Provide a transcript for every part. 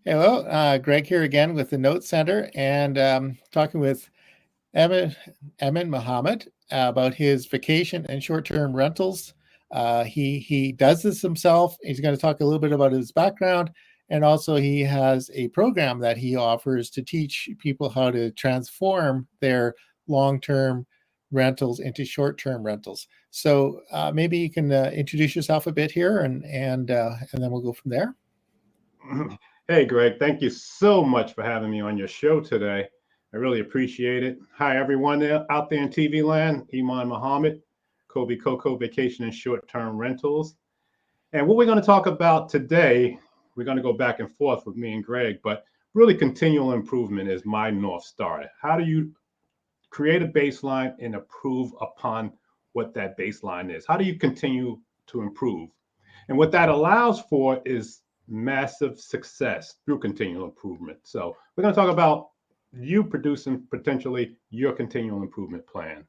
Hello, Greg here again with the Note Center, and talking with Emin, Emin Muhammad about his vacation and short-term rentals. He does this himself. He's going to talk a little bit about his background, and also he has a program that he offers to teach people how to transform their long-term rentals into short-term rentals. So maybe you can introduce yourself a bit here, and then we'll go from there. Hey, Greg, thank you so much for having me on your show today. I really appreciate it. Hi, everyone out there in TV land. Emin Muhammad, Kobe Coco Vacation and Short-Term Rentals. And what we're going to talk about today, we're going to go back and forth with me and Greg, but really continual improvement is my North Star. How do you create a baseline and improve upon what that baseline is? How do you continue to improve? And what that allows for is massive success through continual improvement. So we're going to talk about you producing potentially your continual improvement plan.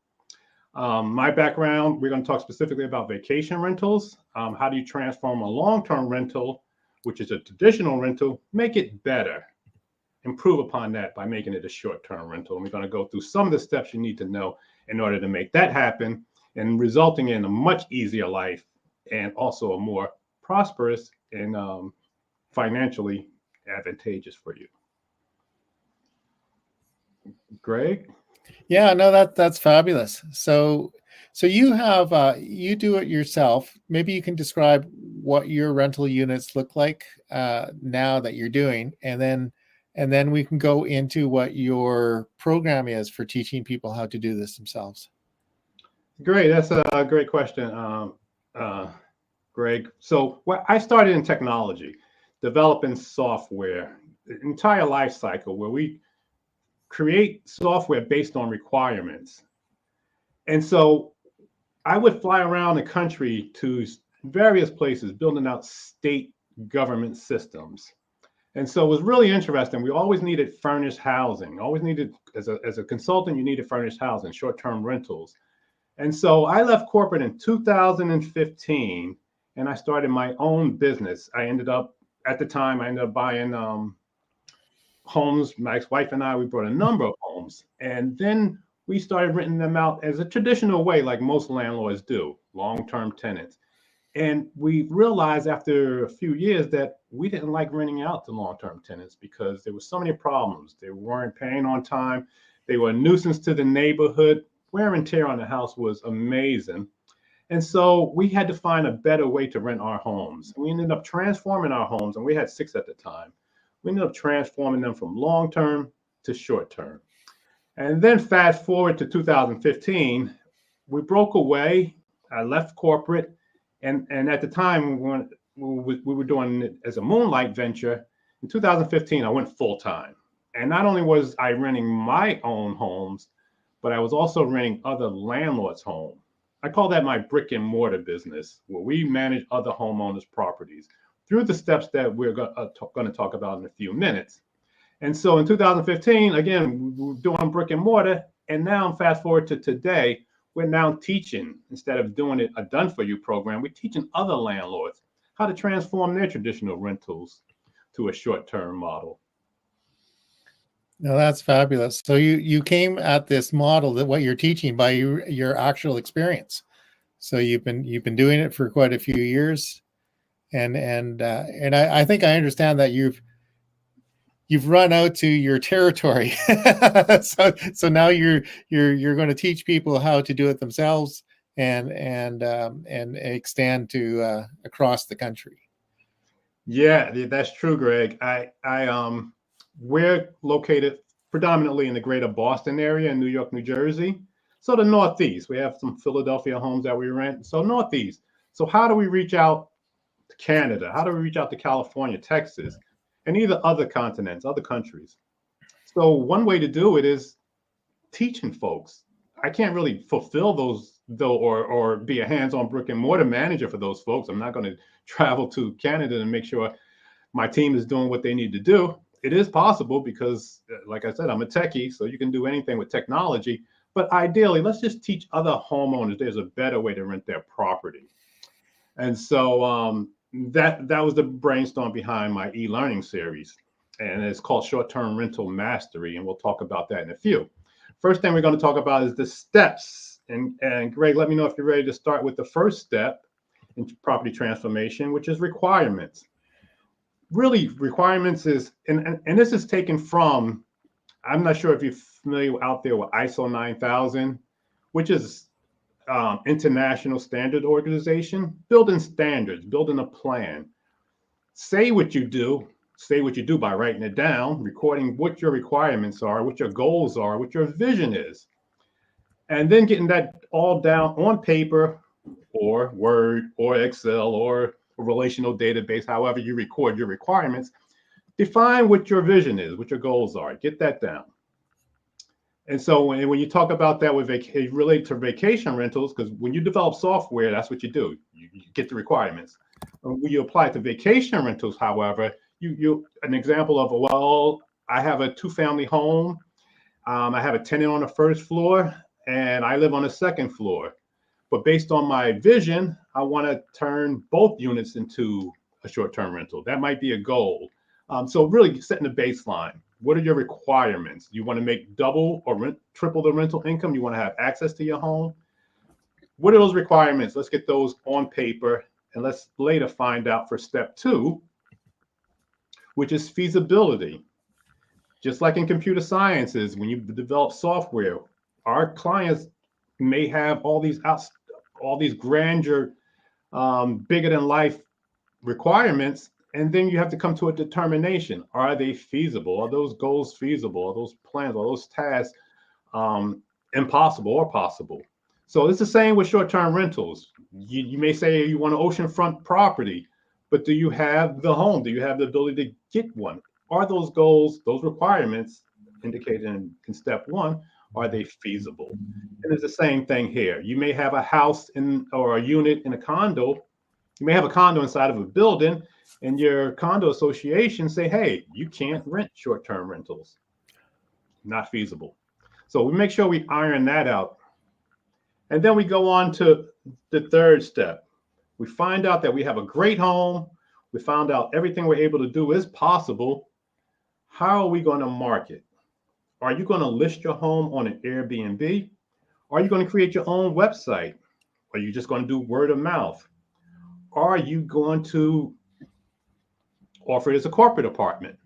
My background, we're going to talk specifically about vacation rentals. How do you transform a long-term rental, which is a traditional rental, make it better? Improve upon that by making it a short-term rental. And we're going to go through some of the steps you need to know in order to make that happen, and resulting in a much easier life and also a more prosperous and financially advantageous for you. Greg? Yeah, no, that's fabulous. So you have you do it yourself. Maybe you can describe what your rental units look like now that you're doing, and then we can go into what your program is for teaching people how to do this themselves. Great, that's a great question, Greg. So I started in technology, developing software, the entire life cycle where we create software based on requirements. And so I would fly around the country to various places, building out state government systems. And so it was really interesting. We always needed furnished housing, always needed, as a consultant, you needed furnished housing, short-term rentals. And so I left corporate in 2015 and I started my own business. At the time, I ended up buying homes. My ex-wife and I, we bought a number of homes. And then we started renting them out as a traditional way, like most landlords do, long-term tenants. And we realized after a few years that we didn't like renting out to long-term tenants because there were so many problems. They weren't paying on time. They were a nuisance to the neighborhood. Wear and tear on the house was amazing. And so we had to find a better way to rent our homes. We ended up transforming our homes, and we had 6 at the time. We ended up transforming them from long-term to short-term. And then fast forward to 2015, we broke away. I left corporate. And at the time, we were doing it as a moonlight venture. In 2015, I went full time. And not only was I renting my own homes, but I was also renting other landlords' homes. I call that my brick and mortar business, where we manage other homeowners' properties through the steps that we're going to talk about in a few minutes. And so in 2015, again, we were doing brick and mortar. And now fast forward to today, we're now teaching, instead of doing it a done for you program, we're teaching other landlords how to transform their traditional rentals to a short-term model. No, that's fabulous. So you came at this model, that what you're teaching, by your actual experience. So you've been doing it for quite a few years, and I think I understand that you've run out to your territory. So now you're going to teach people how to do it themselves and extend to across the country. Yeah, that's true, Greg. We're located predominantly in the greater Boston area in New York, New Jersey. So the Northeast, we have some Philadelphia homes that we rent. So Northeast. So how do we reach out to Canada? How do we reach out to California, Texas, and either other continents, other countries? So one way to do it is teaching folks. I can't really fulfill those though, or be a hands-on brick and mortar manager for those folks. I'm not going to travel to Canada and make sure my team is doing what they need to do. It is possible because, like I said, I'm a techie, so you can do anything with technology. But ideally, let's just teach other homeowners there's a better way to rent their property. And so that was the brainstorm behind my e-learning series. and it's called short-term rental mastery, and we'll talk about that in a few. First thing we're going to talk about is the steps. And Greg, let me know if you're ready to start with the first step in property transformation, which is requirements. Really, requirements is, and this is taken from, I'm not sure if you're familiar out there with ISO 9000, which is international standard organization, building standards, building a plan. Say what you do by writing it down, recording what your requirements are, what your goals are, what your vision is, and then getting that all down on paper or Word or Excel or a relational database, however you record your requirements. Define what your vision is, what your goals are, get that down. And so when you talk about that with it relate to vacation rentals, because when you develop software, that's what you do. You get the requirements. When you apply it to vacation rentals, however, you an example of, well, I have a 2-family home. I have a tenant on the first floor and I live on the second floor. But based on my vision, I want to turn both units into a short-term rental. That might be a goal. So really setting the baseline. What are your requirements? You want to make double or triple the rental income? You want to have access to your home? What are those requirements? Let's get those on paper, and let's later find out for step 2, which is feasibility. Just like in computer sciences, when you develop software, our clients may have all these grandeur, bigger than life requirements. And then you have to come to a determination. Are they feasible? Are those goals feasible? Are those plans, are those tasks impossible or possible? So it's the same with short-term rentals. You may say you want an oceanfront property, but do you have the home? Do you have the ability to get one? Are those goals, those requirements indicated in step 1, are they feasible? And it's the same thing here. You may have a house or a unit in a condo. You may have a condo inside of a building, and your condo association say, hey, you can't rent short-term rentals. Not feasible. So we make sure we iron that out. And then we go on to the third step. We find out that we have a great home. We found out everything we're able to do is possible. How are we going to market? Are you going to list your home on an Airbnb? Are you going to create your own website? Are you just going to do word of mouth? Are you going to offer it as a corporate apartment?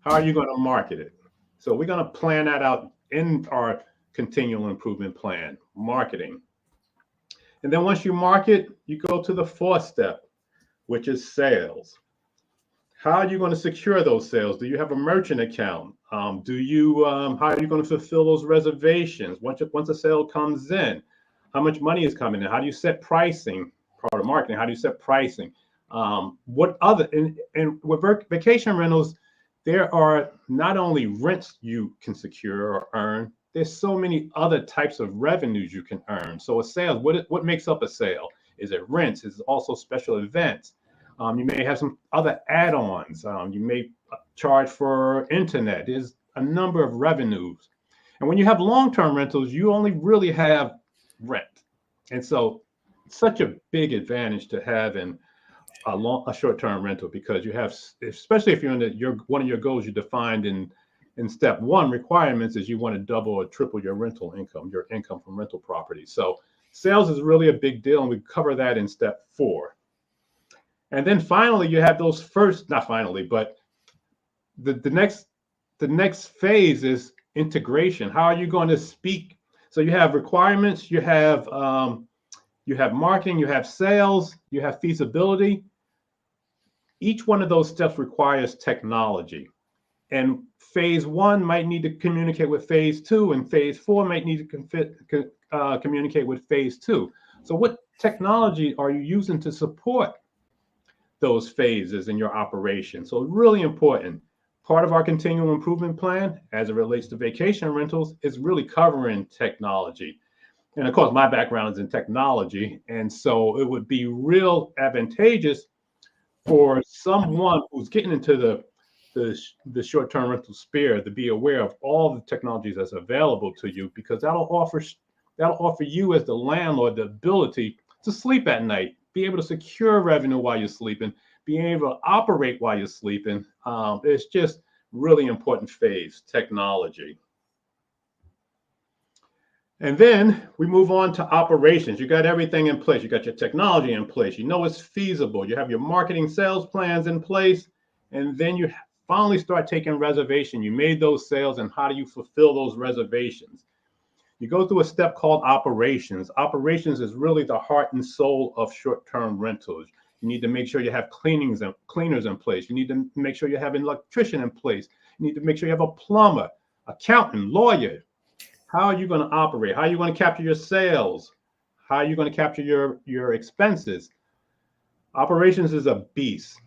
How are you going to market it? So we're going to plan that out in our continual improvement plan, marketing. And then once you market, you go to the 4th step, which is sales. How are you going to secure those sales? Do you have a merchant account? How are you going to fulfill those reservations? Once a sale comes in, how much money is coming in? How do you set pricing? Part of marketing, how do you set pricing? What other, and with vacation rentals, there are not only rents you can secure or earn, there's so many other types of revenues you can earn. So a sale, what makes up a sale? Is it rents? Is it also special events? You may have some other add-ons. You may charge for internet. There's a number of revenues. And when you have long-term rentals, you only really have rent. And so it's such a big advantage to have in a short-term rental, because you have, especially if you're in one of your goals you defined in step 1 requirements is you want to double or triple your rental income, your income from rental property. So sales is really a big deal, and we cover that in step 4. And then finally, you have those not finally, but the next phase is integration. How are you going to speak? So you have requirements, you have marketing, you have sales, you have feasibility. Each one of those steps requires technology. And phase 1 might need to communicate with phase 2, and phase 4 might need to communicate with phase 2. So what technology are you using to support those phases in your operation? So really important. Part of our continual improvement plan as it relates to vacation rentals is really covering technology. And of course, my background is in technology. And so it would be real advantageous for someone who's getting into the short-term rental sphere to be aware of all the technologies that's available to you, because that'll offer you as the landlord the ability to sleep at night, be able to secure revenue while you're sleeping, being able to operate while you're sleeping. It's just really important phase, technology. And then we move on to operations. You got everything in place. You got your technology in place. You know it's feasible. You have your marketing sales plans in place. And then you finally start taking reservation. You made those sales, and how do you fulfill those reservations? You go through a step called operations. Operations is really the heart and soul of short-term rentals. You need to make sure you have cleaners in place. You need to make sure you have an electrician in place. You need to make sure you have a plumber, accountant, lawyer. How are you going to operate? How are you going to capture your sales? How are you going to capture your expenses? Operations is a beast.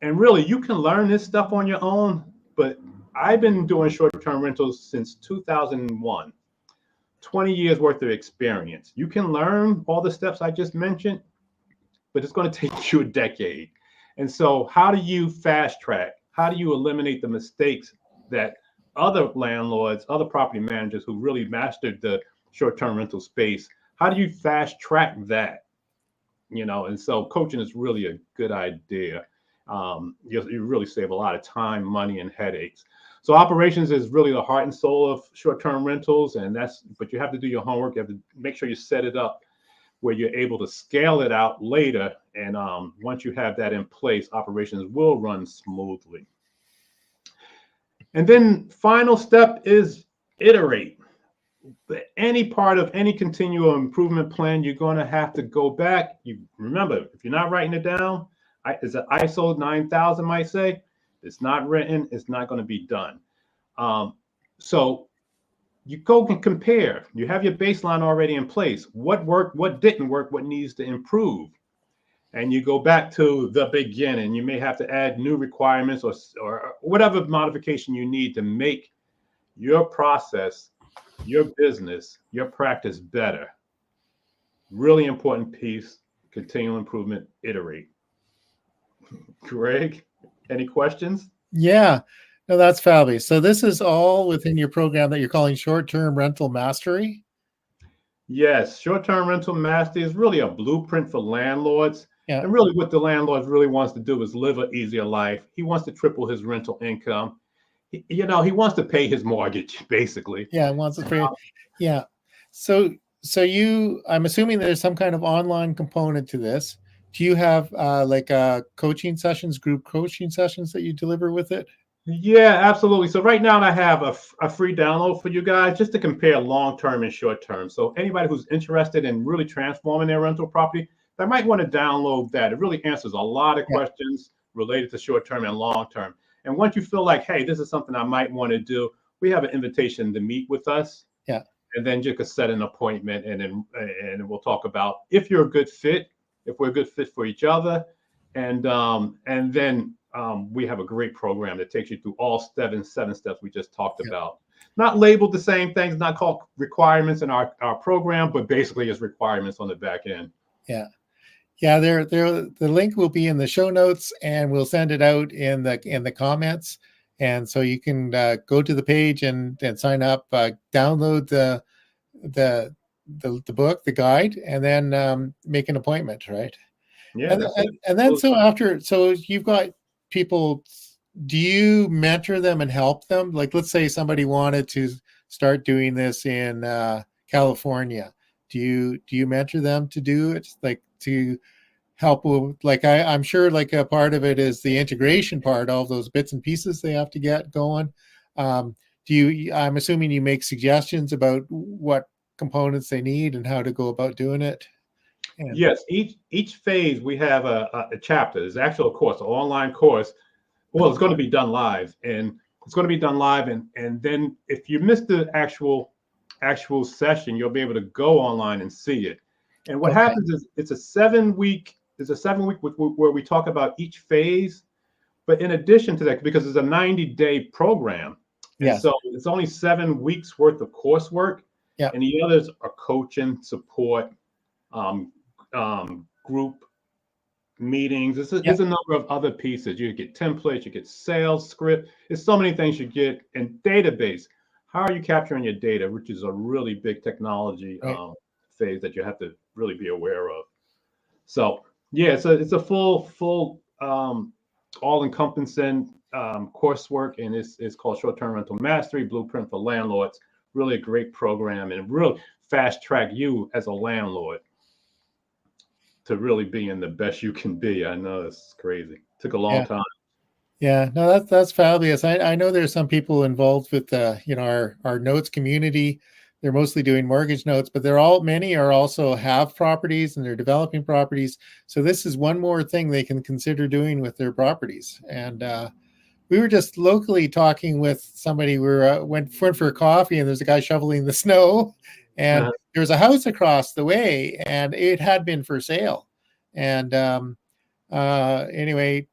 And really, you can learn this stuff on your own, but I've been doing short-term rentals since 2001, 20 years worth of experience. You can learn all the steps I just mentioned, but it's going to take you a decade. And so how do you fast track? How do you eliminate the mistakes that other landlords, other property managers who really mastered the short-term rental space, how do you fast track that? And so coaching is really a good idea. You really save a lot of time, money, and headaches. So operations is really the heart and soul of short-term rentals, but you have to do your homework. You have to make sure you set it up where you're able to scale it out later. And once you have that in place, operations will run smoothly. And then final step is iterate. Any part of any continual improvement plan, you're going to have to go back. You remember, if you're not writing it down, as an ISO 9000 might say, it's not written, it's not going to be done. So you go and compare. You have your baseline already in place. What worked, what didn't work, what needs to improve. And you go back to the beginning. You may have to add new requirements or whatever modification you need to make your process, your business, your practice better. Really important piece, continual improvement, iterate. Greg, any questions? Yeah, no, that's fabulous. So this is all within your program that you're calling Short-Term Rental Mastery? Yes, short-term rental mastery is really a blueprint for landlords. Yeah. And really what the landlord really wants to do is live an easier life. He wants to triple his rental income. He wants to pay his mortgage, basically. Yeah, wants to pay. Yeah. So I'm assuming there's some kind of online component to this. Do you have coaching sessions, group coaching sessions that you deliver with it? Yeah, absolutely. So right now I have a free download for you guys just to compare long-term and short-term. So anybody who's interested in really transforming their rental property, they might want to download that. It really answers a lot of questions related to short-term and long-term. And once you feel like, hey, this is something I might want to do, we have an invitation to meet with us. Yeah. And then you can set an appointment, and we'll talk about if you're a good fit, if we're a good fit for each other. And then we have a great program that takes you through all seven steps we just talked about. Not labeled the same things, not called requirements in our program, but basically it's requirements on the back end. Yeah. Yeah, the link will be in the show notes, and we'll send it out in the comments. And so you can go to the page and sign up, download the book, the guide, and then make an appointment, right? Yeah. And then so you've got people. Do you mentor them and help them? Like, let's say somebody wanted to start doing this in California. Do you mentor them to do it? Like, to help with, like, I'm sure like a part of it is the integration part, all those bits and pieces they have to get going. I'm assuming you make suggestions about what components they need and how to go about doing it. Yes, each phase we have a chapter. There's actually a course, an online course. Well, it's going to be done live, and then if you miss the actual session, you'll be able to go online and see it. And what happens is it's a 7-week where we talk about each phase. But in addition to that, because it's a 90-day program, and so it's only 7 weeks worth of coursework, and the others are coaching, support, group meetings. There's a number of other pieces. You get templates, you get sales script. There's so many things you get. And database. How are you capturing your data, which is a really big technology phase that you have to really be aware of. So yeah, it's a full all-encompassing coursework, and it's called Short-Term Rental Mastery Blueprint for Landlords. Really a great program, and really fast track you as a landlord to really being the best you can be. I know it's crazy. Took a long time. Yeah, no, that's fabulous. I know there's some people involved with our notes community. They're mostly doing mortgage notes, but many are also have properties and they're developing properties. So this is one more thing they can consider doing with their properties. And we were just locally talking with somebody. We went for a coffee, and there's a guy shoveling the snow, and there was a house across the way, and it had been for sale. And anyway,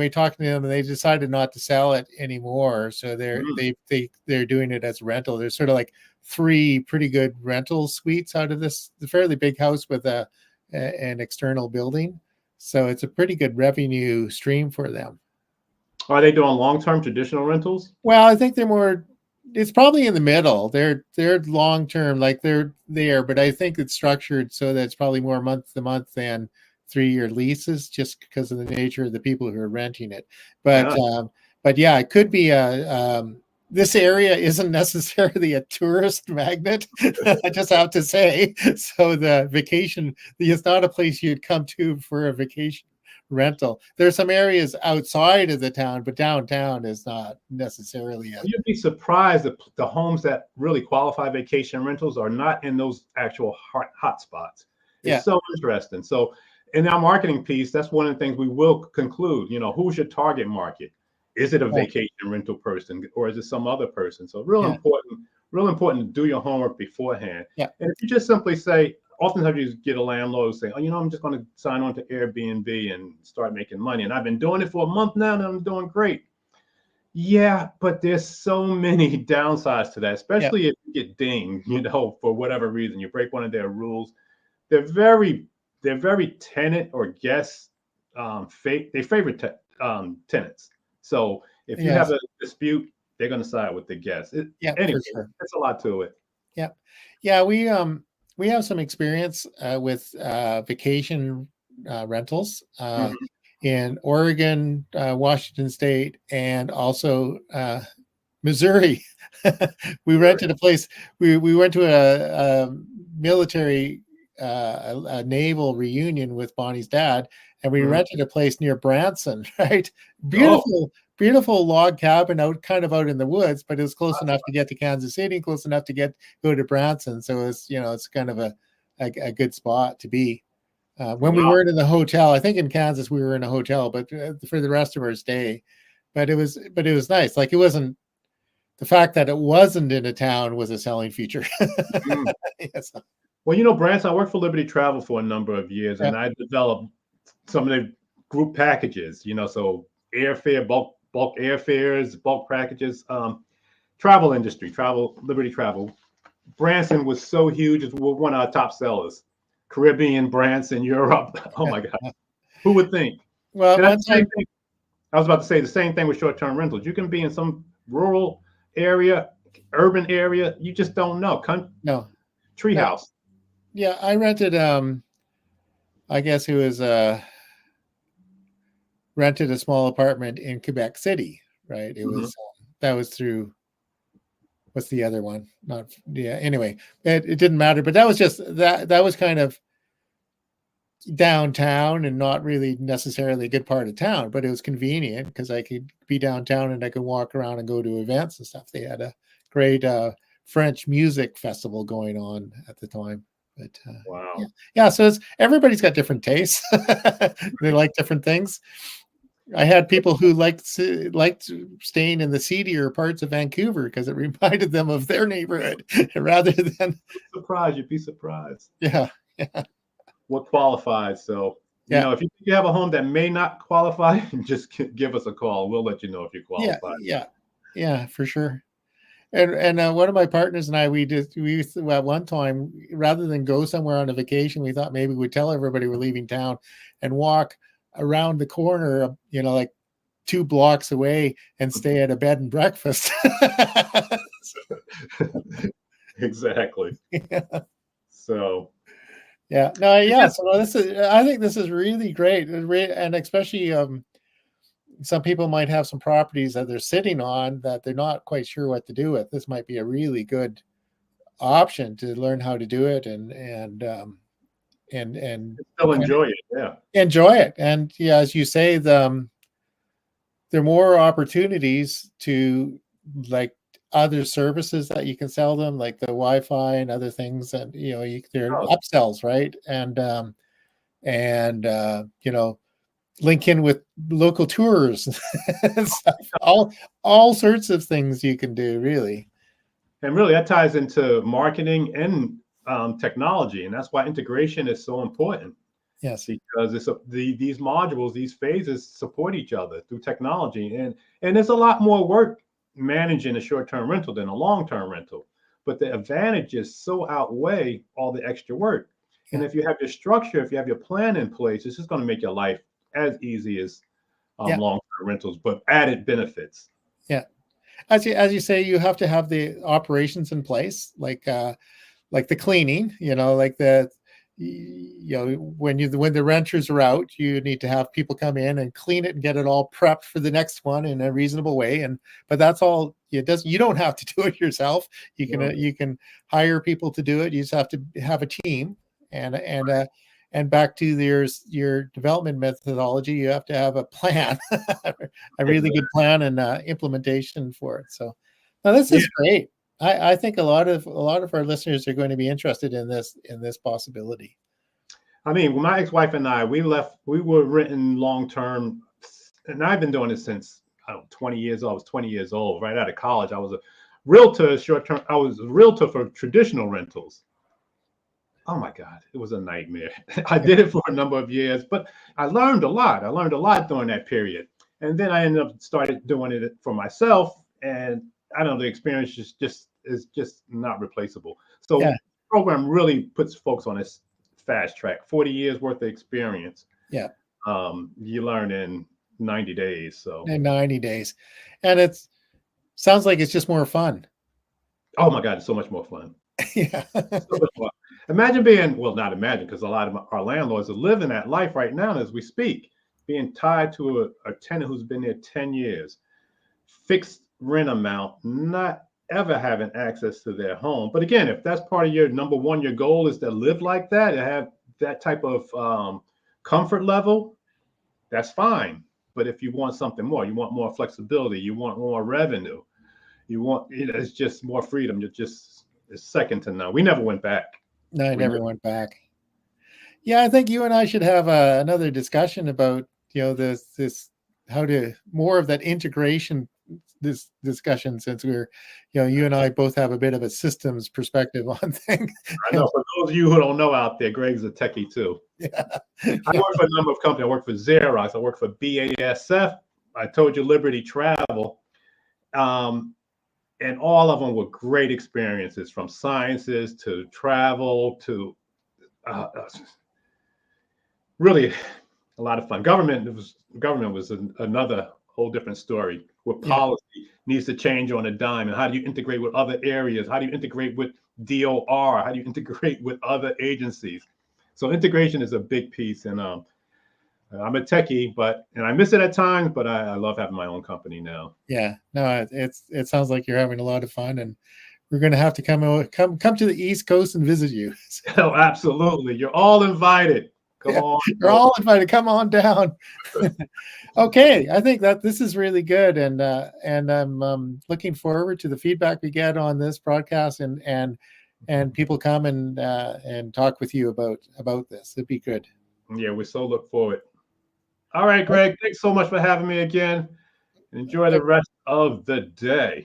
talking to them, and they decided not to sell it anymore. So they're doing it as a rental. There's sort of like 3 pretty good rental suites out of this fairly big house with an external building. So it's a pretty good revenue stream for them. Are they doing long-term traditional rentals? Well, I think it's probably in the middle. They're long-term, like they're there, but I think it's structured so that it's probably more month to month than 3-year leases, just because of the nature of the people who are renting it. But yeah, it could be this area isn't necessarily a tourist magnet, I just have to say. So the vacation, it's not a place you'd come to for a vacation rental. There's some areas outside of the town, but downtown is not necessarily. You'd be surprised that the homes that really qualify vacation rentals are not in those actual hot spots. It's so interesting. So in our marketing piece, that's one of the things we will conclude. Who's your target market? Is it a vacation rental person, or is it some other person? So real important to do your homework beforehand. Yeah. And if you just simply say, oftentimes you get a landlord saying, "Oh, I'm just going to sign on to Airbnb and start making money. And I've been doing it for a month now, and I'm doing great." Yeah, but there's so many downsides to that, especially if you get dinged, for whatever reason, you break one of their rules. They're very tenant or guest they favorite tenants. So if you have a dispute, they're going to side with the guests. Anyway, for sure. There's a lot to it. Yeah. We have some experience with vacation rentals in Oregon, Washington State, and also Missouri. We rented a place. We went to a military, a naval reunion with Bonnie's dad, and we rented a place near Branson. Right, beautiful log cabin kind of out in the woods, but it was close enough to get to Kansas City, close enough to go to Branson. So it's kind of a good spot to be. When we weren't in the hotel, I think in Kansas we were in a hotel, but for the rest of our stay, but it was nice. Like, it wasn't, the fact that it wasn't in a town was a selling feature. Yes. Well, Branson, I worked for Liberty Travel for a number of years, and I developed some of the group packages, so airfare, bulk airfares, bulk packages, Liberty Travel. Branson was so huge. It's one of our top sellers. Caribbean, Branson, Europe. Oh my God. Who would think? Well, I was about to say the same thing with short-term rentals. You can be in some rural area, urban area. You just don't know. No. Treehouse. Yeah, I rented. I guess it was rented a small apartment in Quebec City. Right. It was that was through. What's the other one? Anyway, it didn't matter. But that was just that was kind of downtown and not really necessarily a good part of town, but it was convenient because I could be downtown and I could walk around and go to events and stuff. They had a great French music festival going on at the time. But wow. Yeah. So everybody's got different tastes. They like different things. I had people who liked staying in the seedier parts of Vancouver because it reminded them of their neighborhood rather than. You'd be surprised. Yeah. What qualifies? So if you have a home that may not qualify, just give us a call. We'll let you know if you qualify. Yeah, for sure. And one of my partners and I, we used to, at one time, rather than go somewhere on a vacation, we thought maybe we'd tell everybody we're leaving town and walk around the corner, like 2 blocks away, and stay at a bed and breakfast. Exactly. Yeah. So. Yeah. No. Yeah. So I think this is really great, and especially some people might have some properties that they're sitting on that they're not quite sure what to do with. This might be a really good option to learn how to do it and Still enjoy it. Yeah. enjoy it. And yeah, as you say, there are more opportunities to like other services that you can sell them, like the Wi-Fi and other things, and they're Oh, upsells, right? And link in with local tours and stuff. All sorts of things you can do, really. and really, that ties into marketing and technology, and that's why integration is so important. Yes. Because these modules, these phases support each other through technology, and there's a lot more work managing a short-term rental than a long-term rental, but the advantages so outweigh all the extra work. And Yeah. if you have your structure, if you have your plan in place, it's just going to make your life as easy as Yeah. long-term rentals, but added benefits. Yeah. As you say, you have to have the operations in place, like the cleaning, like when the renters are out, you need to have people come in and clean it and get it all prepped for the next one in a reasonable way. But that's all it does. You don't have to do it yourself. You can hire people to do it. You just have to have a team, and back to your development methodology, you have to have a plan, a really good plan and implementation for it. So now this is great. I think a lot of our listeners are going to be interested in this possibility. I mean, my ex-wife and I, we were renting long-term, and I've been doing this since 20 years old. I was 20 years old, right out of college. I was a realtor short-term. I was a realtor for traditional rentals. Oh my God, it was a nightmare. I did it for a number of years, but I learned a lot. I learned a lot during that period. And then I ended up started doing it for myself. And I don't know, the experience is just not replaceable. So Yeah. the program really puts folks on this fast track, 40 years worth of experience. Yeah. You learn in 90 days. So in 90 days. And sounds like it's just more fun. oh my God, it's so much more fun. Yeah. So much fun. Imagine being, well, not imagine, because a lot of our landlords are living that life right now as we speak, being tied to a tenant who's been there 10 years, fixed rent amount, not ever having access to their home. But again, if that's part of your number one, your goal is to live like that and have that type of comfort level, that's fine. But if you want something more, you want more flexibility, you want more revenue, you want, it's just more freedom. It's second to none. We never went back. No, I never went back. Yeah, I think you and I should have another discussion about this how to more of that integration this discussion, since we're you and I both have a bit of a systems perspective on things. I know, for those of you who don't know out there, Greg's a techie too. Yeah. I work for a number of companies. I work for Xerox. I work for BASF. I told you Liberty Travel. And all of them were great experiences, from sciences to travel to really a lot of fun. Government was another whole different story, where policy needs to change on a dime. And how do you integrate with other areas? How do you integrate with DOR? How do you integrate with other agencies? So integration is a big piece. And I'm a techie, and I miss it at times, but I love having my own company now. Yeah, no, it sounds like you're having a lot of fun, and we're going to have to come to the East Coast and visit you. Oh, absolutely. You're all invited. Come on. You're all invited. Come on down. Okay, I think that this is really good, and I'm looking forward to the feedback we get on this broadcast, and people come and talk with you about this. It'd be good. Yeah, we so look forward. All right, Greg, thanks so much for having me again. Enjoy the rest of the day.